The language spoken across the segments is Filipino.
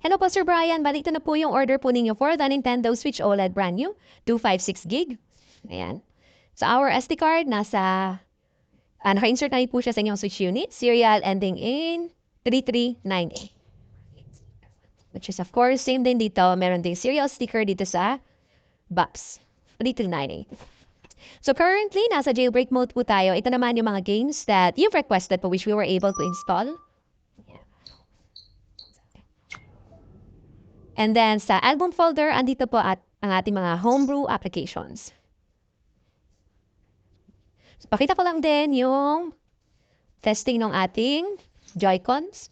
Hello po, Sir Brian. Balik na po yung order po ninyo for the Nintendo Switch OLED brand new, 256 gig. Ayan. Sa our SD card, naka-insert na rin po siya sa inyong Switch unit. Serial ending in 3398. Which is of course, same din dito. Meron ding serial sticker dito sa box. 3398. So currently, nasa jailbreak mode po tayo. Ito naman yung mga games that you've requested po which we were able to install. And then sa album folder, andito po ang ating mga homebrew applications. So, pakita ko lang din yung testing ng ating Joy-Cons.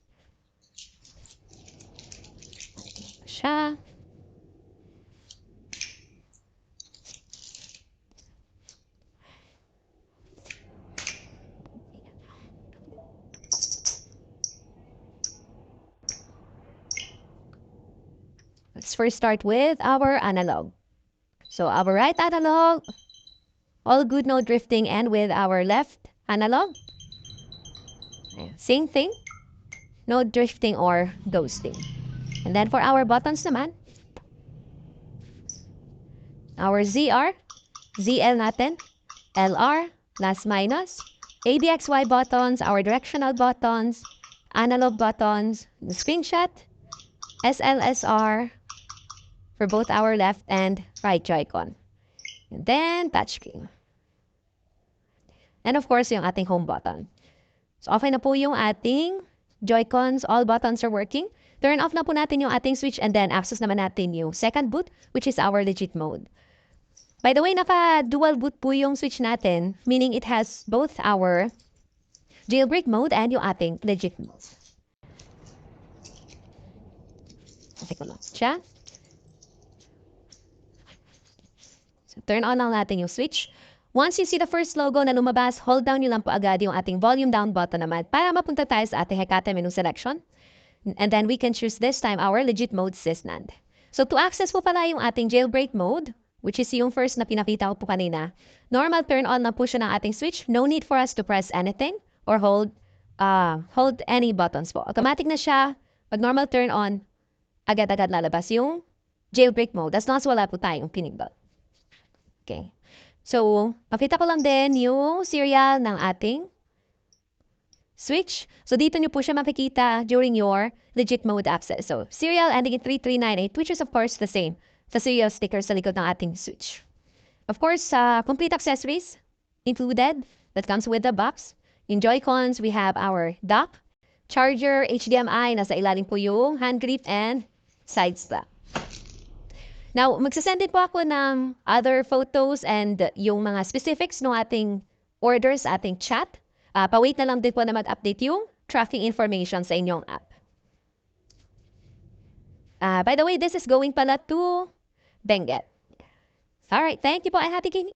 Siya. Let's first start with our analog. So our right analog, all good, no drifting, and with our left analog, same thing, no drifting or ghosting. And then for our buttons naman, our ZR, ZL natin, LR, plus minus, ADXY buttons, our directional buttons, analog buttons, the screenshot, SLSR, for both our left and right Joy-Con. And then, touchscreen. And of course, yung ating home button. So, okay na po yung ating Joy-Cons. All buttons are working. Turn off na po natin yung ating switch and then access naman natin yung second boot, which is our legit mode. By the way, naka-dual boot po yung switch natin, meaning it has both our jailbreak mode and yung ating legit mode. Okay ko lang siya. So, turn on lang natin yung switch. Once you see the first logo na lumabas, hold down nyo lang po agad yung ating volume down button naman para mapunta tayo sa ating Hekate menu selection. And then we can choose this time our legit mode SysNAND. So to access po pala yung ating jailbreak mode, which is yung first na pinakita ko po kanina, normal turn on na po siya ng ating switch. No need for us to press anything or hold any buttons po. Automatic na siya. Pag normal turn on, agad-agad lalabas yung jailbreak mode as long as wala po tayong pinindot. Okay. So, makita ko lang din yung serial ng ating switch. So, dito nyo po siya makikita during your legit mode access. So, serial ending in 3398, which is of course the same sa serial sticker sa likod ng ating switch. Of course, complete accessories included that comes with the box. In Joy-Cons, we have our dock, charger, HDMI, nasa ilalim po yung hand grip and side strap. Now, magsasend din po ako ng other photos and yung mga specifics ng ating orders, ating chat. Pa-wait na lang din po na mag-update yung tracking information sa inyong app. By the way, this is going pala to Benguet. Alright, thank you po and happy gaming!